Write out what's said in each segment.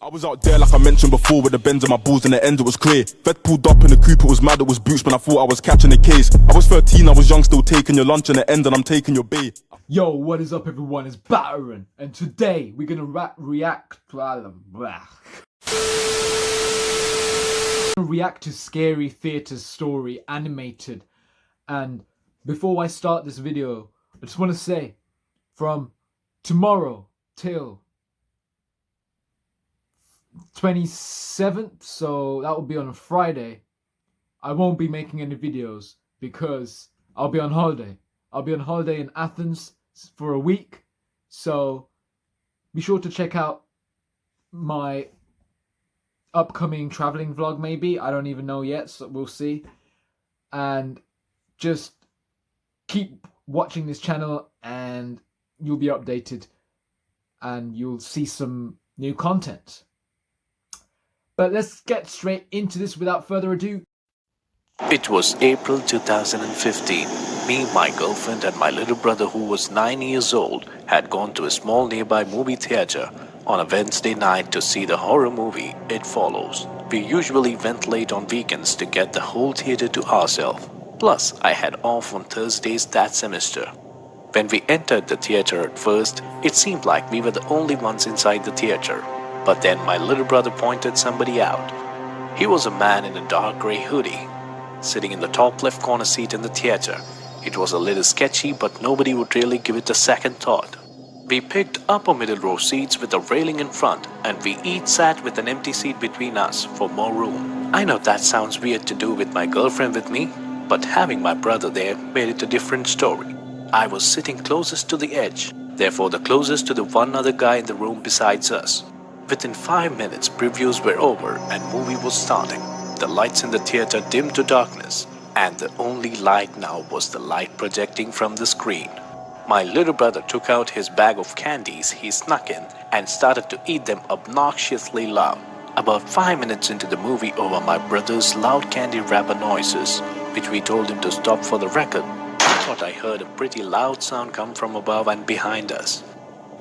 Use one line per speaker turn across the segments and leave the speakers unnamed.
I was out there like I mentioned before with the bends of my balls and the ends it was clear. Fed pulled up in the coupe, it was mad, it was boots, man I thought I was catching a case. I was 13, I was young, still taking your lunch and the end and I'm taking your bait.
Yo, what is up everyone, it's Battering, and today we're gonna react to Scary Theatre's story, animated. And before I start this video, I just want to say, from tomorrow till 27th, so that will be on a Friday, I won't be making any videos because I'll be on holiday. I'll be on holiday in Athens for a week, so be sure to check out my upcoming traveling vlog. Maybe, I don't even know yet, so we'll see. And just keep watching this channel and you'll be updated and you'll see some new content. But let's get straight into this without further ado.
It was April 2015. Me, my girlfriend and my little brother, who was 9 years old, had gone to a small nearby movie theater on a Wednesday night to see the horror movie It Follows. We usually went late on weekends to get the whole theater to ourselves. Plus, I had off on Thursdays that semester. When we entered the theater at first, it seemed like we were the only ones inside the theater. But then my little brother pointed somebody out. He was a man in a dark grey hoodie, sitting in the top left corner seat in the theater. It was a little sketchy, but nobody would really give it a second thought. We picked upper middle row seats with a railing in front, and we each sat with an empty seat between us for more room. I know that sounds weird to do with my girlfriend with me, but having my brother there made it a different story. I was sitting closest to the edge, therefore the closest to the one other guy in the room besides us. Within 5 minutes, previews were over and movie was starting. The lights in the theater dimmed to darkness, and the only light now was the light projecting from the screen. My little brother took out his bag of candies he snuck in and started to eat them obnoxiously loud. About 5 minutes into the movie, over my brother's loud candy wrapper noises, which we told him to stop for the record, I thought I heard a pretty loud sound come from above and behind us.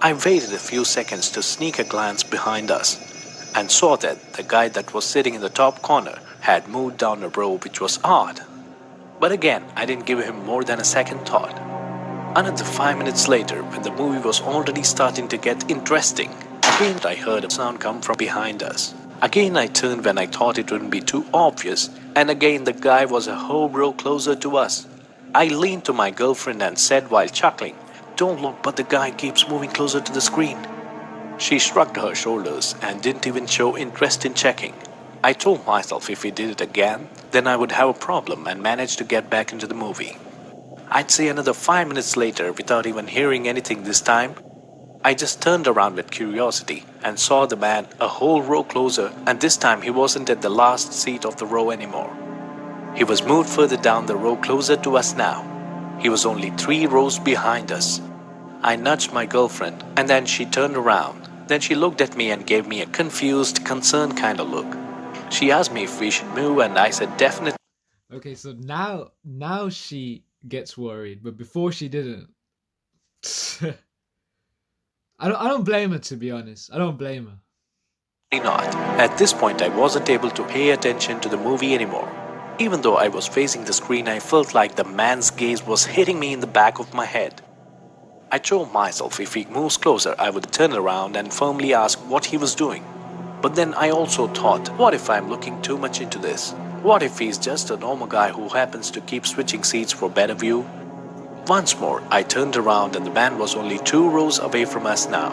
I waited a few seconds to sneak a glance behind us and saw that the guy that was sitting in the top corner had moved down a row, which was odd. But again, I didn't give him more than a second thought. Another 5 minutes later, when the movie was already starting to get interesting, again I heard a sound come from behind us. Again I turned when I thought it wouldn't be too obvious, and again the guy was a whole row closer to us. I leaned to my girlfriend and said while chuckling, "Don't look, but the guy keeps moving closer to the screen." She shrugged her shoulders and didn't even show interest in checking. I told myself if he did it again, then I would have a problem and manage to get back into the movie. I'd say another 5 minutes later, without even hearing anything this time, I just turned around with curiosity and saw the man a whole row closer, and this time he wasn't at the last seat of the row anymore. He was moved further down the row closer to us now. He was only 3 rows behind us. I nudged my girlfriend and then she turned around. Then she looked at me and gave me a confused, concerned kind of look. She asked me if we should move and I said definitely.
Okay, so now she gets worried, but before she didn't. I don't blame her, to be honest. I don't blame her.
Not. At this point I wasn't able to pay attention to the movie anymore. Even though I was facing the screen, I felt like the man's gaze was hitting me in the back of my head. I told myself if he moves closer, I would turn around and firmly ask what he was doing. But then I also thought, what if I'm looking too much into this? What if he's just a normal guy who happens to keep switching seats for better view? Once more, I turned around and the man was only 2 rows away from us now,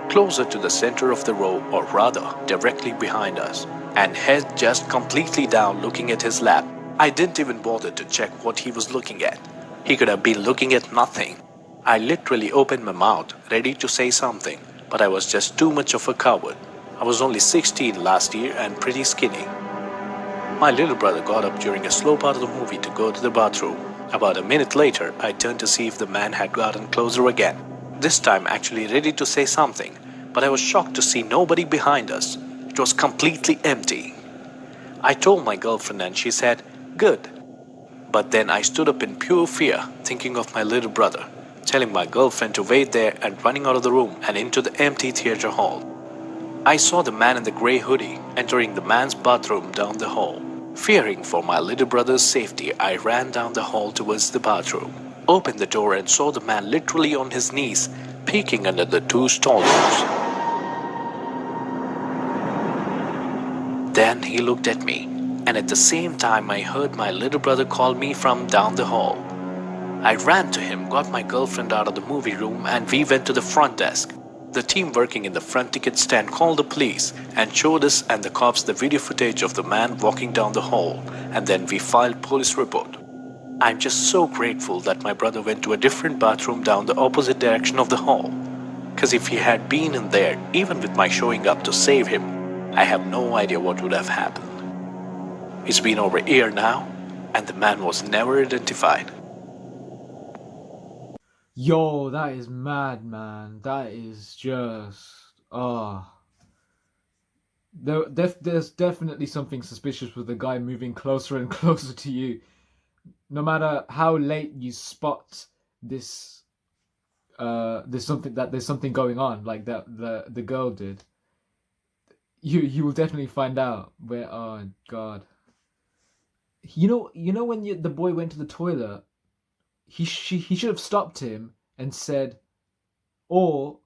closer to the center of the row, or rather, directly behind us, and head just completely down looking at his lap. I didn't even bother to check what he was looking at. He could have been looking at nothing. I literally opened my mouth, ready to say something, but I was just too much of a coward. I was only 16 last year and pretty skinny. My little brother got up during a slow part of the movie to go to the bathroom. About a minute later, I turned to see if the man had gotten closer again. This time actually ready to say something, but I was shocked to see nobody behind us. It was completely empty. I told my girlfriend and she said, "Good." But then I stood up in pure fear, thinking of my little brother, telling my girlfriend to wait there and running out of the room and into the empty theater hall. I saw the man in the grey hoodie entering the man's bathroom down the hall. Fearing for my little brother's safety, I ran down the hall towards the bathroom, opened the door and saw the man literally on his knees, peeking under the two stall doors. Then he looked at me, and at the same time I heard my little brother call me from down the hall. I ran to him, got my girlfriend out of the movie room, and we went to the front desk. The team working in the front ticket stand called the police and showed us and the cops the video footage of the man walking down the hall, and then we filed police report. I'm just so grateful that my brother went to a different bathroom down the opposite direction of the hall. Because if he had been in there, even with my showing up to save him, I have no idea what would have happened. It's been over a year now, and the man was never identified.
Yo, that is mad, man. That is just... There's definitely something suspicious with the guy moving closer and closer to you. No matter how late you spot this, there's something going on, like that the girl did. You will definitely find out where. Oh God. You know when the boy went to the toilet, he should have stopped him and said, or,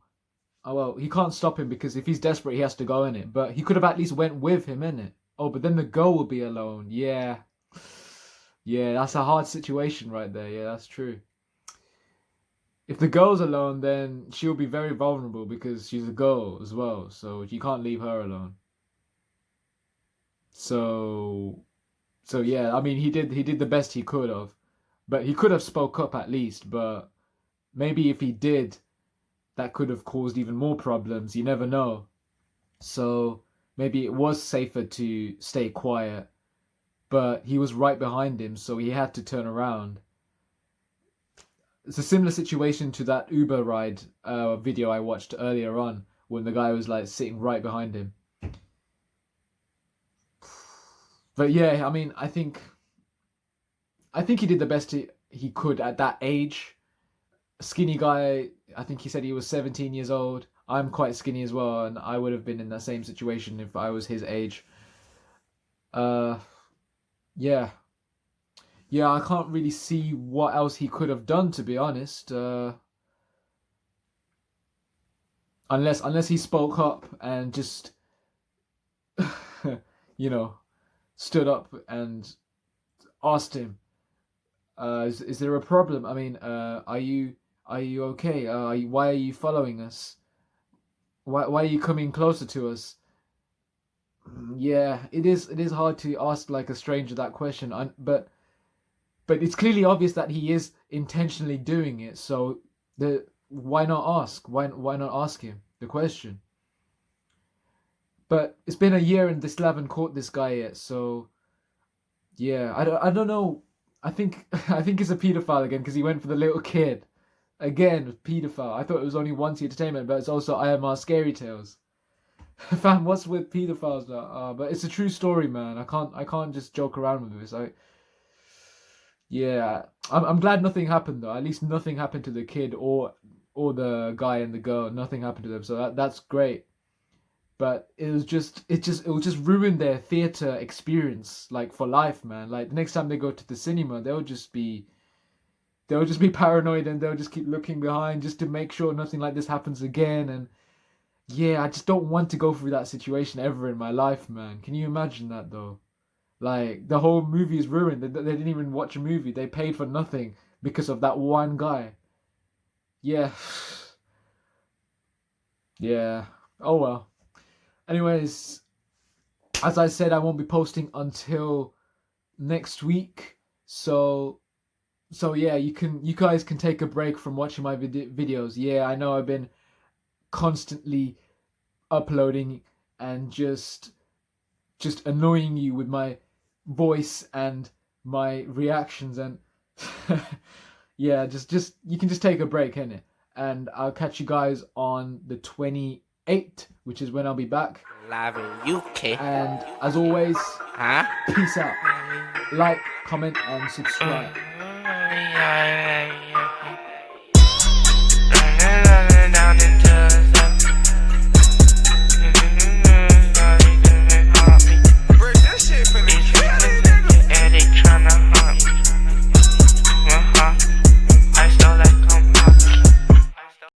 oh well, he can't stop him because if he's desperate he has to go in it. But he could have at least went with him in it. Oh, but then the girl will be alone. Yeah. Yeah, that's a hard situation right there. Yeah, that's true. If the girl's alone, then she'll be very vulnerable because she's a girl as well. So you can't leave her alone. So yeah, I mean, he did the best he could have, but he could have spoke up at least. But maybe if he did, that could have caused even more problems. You never know. So maybe it was safer to stay quiet. But he was right behind him, so he had to turn around. It's a similar situation to that Uber ride video I watched earlier on, when the guy was like sitting right behind him. But yeah, I mean, I think he did the best he could at that age. Skinny guy, I think he said he was 17 years old. I'm quite skinny as well, and I would have been in that same situation if I was his age. Yeah, I can't really see what else he could have done, to be honest. Unless he spoke up and just, stood up and asked him, is there a problem? I mean, are you okay? Why are you following us? Why are you coming closer to us? Yeah, it is hard to ask like a stranger that question, but it's clearly obvious that he is intentionally doing it. So why not ask? Why not ask him the question? But it's been a year and they still haven't caught this guy yet. So yeah, I don't know. I think he's a pedophile again because he went for the little kid again. Pedophile. I thought it was only once entertainment, but it's also IMR Scary Tales. Fam, what's with pedophiles now? But it's a true story, man. I can't just joke around with this. I'm glad nothing happened though. At least nothing happened to the kid or the guy and the girl. Nothing happened to them, so that's great. But it will just ruin their theater experience, like for life, man. Like the next time they go to the cinema, they'll just be paranoid and they'll just keep looking behind just to make sure nothing like this happens again. And yeah, I just don't want to go through that situation ever in my life, man. Can you imagine that, though? Like, the whole movie is ruined. They didn't even watch a movie. They paid for nothing because of that one guy. Yeah. Yeah. Oh, well. Anyways, as I said, I won't be posting until next week. So yeah, you guys can take a break from watching my videos. Yeah, I know I've been constantly uploading and just annoying you with my voice and my reactions, and yeah, just you can just take a break, innit? And I'll catch you guys on the 28th, which is when I'll be back.
Live in UK.
And as always, peace out. Like, comment, and subscribe.